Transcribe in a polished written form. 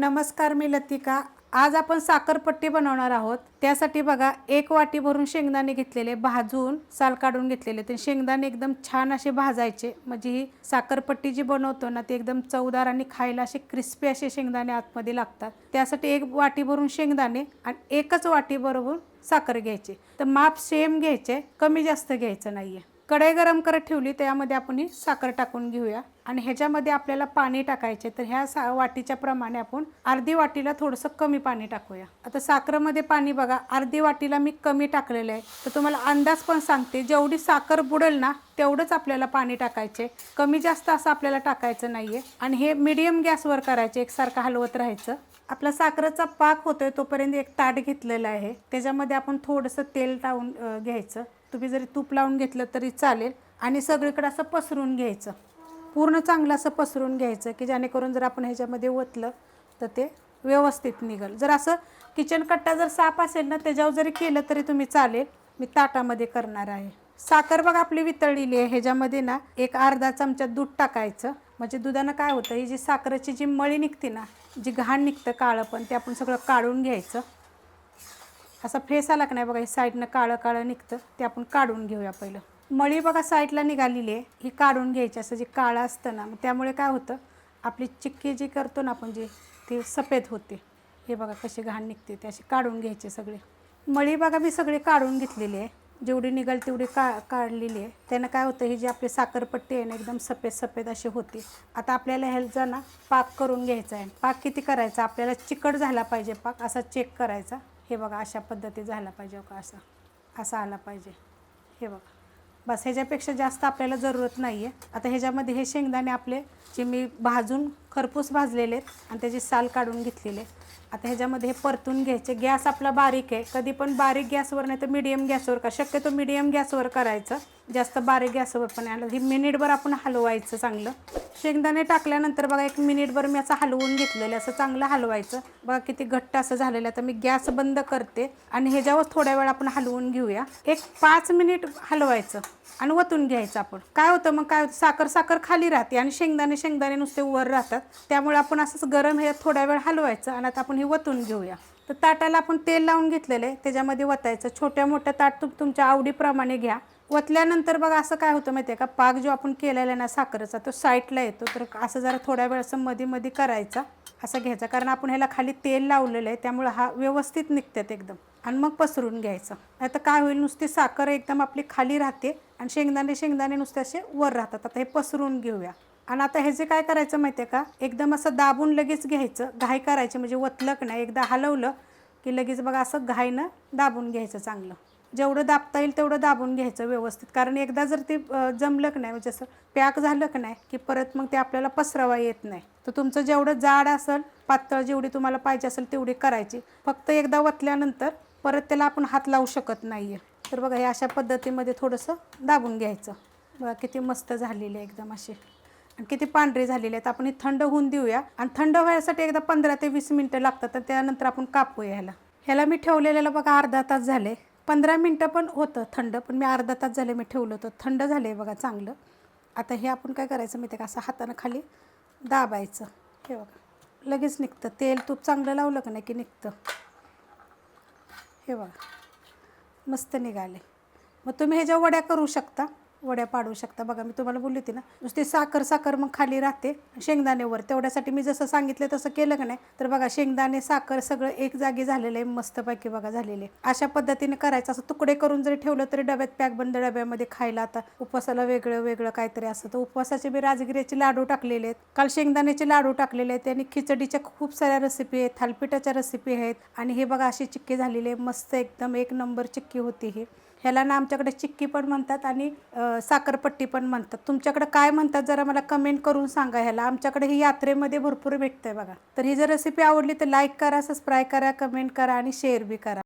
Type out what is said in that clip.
नमस्कार, मी लतिका। आज आपण साखरपट्टी बनवणार आहोत। त्यासाठी बघा 1 वाटी भरून शेंगदाणे घेतलेले, भाजून साल काढून घेतलेले। ते शेंगदाणे एकदम छान असे भाजायचे, म्हणजे ही साखरपट्टी जी बनवतो ना ती एकदम चवदार आणि खायला असे क्रिस्पी असे शेंगदाणे आतमध्ये लागतात। त्यासाठी 1 वाटी भरून शेंगदाणे आणि 1च वाटी भरून साखर घ्यायची। तर माप सेम घ्यायचे, कमी जास्त घ्यायचं नाहीये। कढई गरम करत ठेवली, त्यामध्ये आपण ही साखर टाकून घेऊया आणि ह्याच्यामध्ये आपल्याला पाणी टाकायचे। तर ह्या वाटीच्या प्रमाणे आपण अर्धी वाटीला थोडंसं कमी पाणी टाकूया। आता साखरेमध्ये पाणी बघा अर्धी वाटीला मी कमी टाकलेलं आहे। तर तुम्हाला अंदाज पण सांगते, जेवढी साखर बुडेल ना तेवढंच आपल्याला पाणी टाकायचे, कमी जास्त असं आपल्याला टाकायचं नाहीये। आणि हे मीडियम गॅसवर करायचे, एकसारखं हलवत राहायचं। आपला साखरेचा पाक होतोय तोपर्यंत एक ताट घेतलेलं आहे, त्याच्यामध्ये आपण थोडंसं तेल टाकून घ्यायचं। तुम्ही जरी तूप लावून घेतलं तरी चालेल आणि सगळीकडे असं पसरून घ्यायचं, पूर्ण चांगलं असं पसरून घ्यायचं की जेणेकरून जर आपण ह्याच्यामध्ये ओतलं तर ते व्यवस्थित निघेल। जर असं किचन कट्टा जर साफ असेल ना त्याच्यावर जरी केलं तरी तुम्ही चालेल। मी ताटामध्ये करणार आहे। साखर बघा आपली वितळलेली आहे, ह्याच्यामध्ये ना एक अर्धा चमचा दूध टाकायचं। म्हणजे दुधानं काय होतं, ही जी साखरेची जी मळी निघते ना, जी घाण निघतं काळं पण, ते आपण सगळं काढून घ्यायचं। असा फेस आला की नाही बघा, हे साईडनं काळं काळं निघतं, ते आपण काढून घेऊया पहिलं। मळी बघा साईडला निघालेली आहे, ही काढून घ्यायची। असं जे काळं असतं ना, त्यामुळे काय होतं, आपली चिक्की जी करतो ना आपण जी, ती सफेद होते। हे बघा कशी घाण निघते, ते अशी काढून घ्यायचे सगळे। मळी बघा मी सगळी काढून घेतलेली आहे, जेवढी निघाल तेवढी काढलेली आहे। त्यानं काय होतं, ही जी आपली साखरपट्टी आहे ना एकदम सफेद सफेद अशी होती। आता आपल्याला ह्याचा ना पाक करून घ्यायचा आहे। पाक किती करायचा, आपल्याला चिकट झाला पाहिजे पाक, असा चेक करायचा। हे बघा अशा पद्धती झाला पाहिजे, का असा आला पाहिजे। हे बघा बस, ह्याच्यापेक्षा जास्त आपल्याला जरूरत नाही आहे। आता ह्याच्यामध्ये हे शेंगदाणे आपले जे मी भाजून खरपूस भाजलेले आहेत आणि त्याची साल काढून घेतलेले, आता ह्याच्यामध्ये हे परतून घ्यायचे। गॅस आपला बारीक आहे, कधी पण बारीक गॅसवर नाही तर मीडियम गॅसवर का, शक्यतो मीडियम गॅसवर करायचं, जास्त बारीक गॅसवर पण नाही। ही मिनिटभर आपण हलवायचं चांगलं। शेंगदाणे टाकल्यानंतर बघा 1 मिनिटभर मी असं हलवून घेतलेलं, असं चांगलं हलवायचं। बघा किती घट्ट असं झालेलं आहे। आता मी गॅस बंद करते आणि ह्याच्यावर थोड्या वेळ आपण हलवून घेऊया। एक 5 मिनिट हलवायचं आणि वतून घ्यायचं। आपण काय होतं मग, काय होतं, साखर खाली राहते आणि शेंगदाणे नुसते वर राहतात। त्यामुळे आपण असंच गरम ह्याच्यात थोड्या वेळ हलवायचं आणि आता आपण हे वतून घेऊया। तर ताटाला आपण तेल लावून घेतलेलं आहे, त्याच्यामध्ये वतायचं। छोट्या मोठ्या ताट तुमच्या आवडीप्रमाणे घ्या। वतल्यानंतर बघा असं काय होतं माहिती आहे का, पाक जो आपण केलेला आहे ना साखरेचा, तो साईडला येतो। तर असं जरा थोड्या वेळ असं मध्ये मध्ये करायचा, असं घ्यायचा, कारण आपण ह्याला खाली तेल लावलेलं आहे, त्यामुळे हा व्यवस्थित निघतात एकदम। आणि मग पसरून घ्यायचं। आता काय होईल, नुसती साखर एकदम आपली खाली राहते आणि शेंगदाणे नुसते असे वर राहतात। आता हे पसरून घेऊया आणि आता हे जे काय करायचं माहिती आहे का, एकदम असं दाबून लगेच घ्यायचं, घाई करायची, म्हणजे वतलक नाही, एकदा हलवलं की लगेच बघा असं घाईनं दाबून घ्यायचं चांगलं। जेवढं दाबता येईल तेवढं दाबून घ्यायचं व्यवस्थित, कारण एकदा जर ते जमलं की नाही, म्हणजे असं पॅक झालं की नाही की परत मग ते आपल्याला पसरवा येत नाही। तर तुमचं जेवढं जाड असेल, पातळ जेवढी तुम्हाला पाहिजे असेल तेवढी करायची। फक्त एकदा वतल्यानंतर परत त्याला आपण हात लावू शकत नाहीये। तर बघा हे अशा पद्धतीमध्ये थोडंसं दाबून घ्यायचं। बघा किती मस्त झालेले एकदम असे, आणि किती पांढरे झालेले आहेत। आपण हे थंड होऊन देऊया आणि थंड व्हायसाठी एकदा 15 ते 20 मिनिटं लागतात, तर त्यानंतर आपण कापूया ह्याला मी ठेवलेलं बघा अर्धा तास झाले। 15 मिनिटं पण होतं थंड, पण मी अर्धा तास झाले मी ठेवलं होतं, थंड झाले बघा चांगलं। आता हे आपण काय करायचं माहिती आहे का, असं हातानं खाली दाबायचं। हे बघा लगेच निघतं, तेल तूप चांगलं लावलं का नाही की निघतं। हे बघा मस्त निघाले। मग तुम्ही ह्याच्या वड्या करू शकता, वड्या पाडू शकता। बघा मी तुम्हाला बोलली होती ना, नुसती साखर मग खाली राहते, शेंगदाणेवर। तेवढ्यासाठी मी जसं सांगितलं तसं केलं का नाही, तर बघा शेंगदाणे साखर सगळं एक जागी झालेलं आहे, मस्तपैकी बघा झालेले। अशा पद्धतीने करायचं। असं तुकडे करून जरी ठेवलं तरी डब्यात पॅक बंद डब्यामध्ये खायला। आता उपवासाला वेगळं वेगळं काहीतरी असतं, तर उपवासाचे मी राजगिऱ्याचे लाडू टाकलेले आहेत, काल शेंगदाण्याचे लाडू टाकलेले आहेत, आणि खिचडीच्या खूप साऱ्या रेसिपी आहेत, थालपिठाच्या रेसिपी आहेत। आणि हे बघा अशी चिक्की झालेली आहे, मस्त एकदम 1 नंबर चिक्की होती ही। ह्याला ना आमच्याकडे चिक्की पण म्हणतात आणि साखरपट्टी पण म्हणतात। तुमच्याकडे काय म्हणतात जरा मला कमेंट करून सांगा ह्याला। आमच्याकडे ही यात्रेमध्ये भरपूर भेटतंय बघा। तर ही जर रेसिपी आवडली तर लाईक करा, सबस्क्राईब करा, कमेंट करा आणि शेअर बी करा।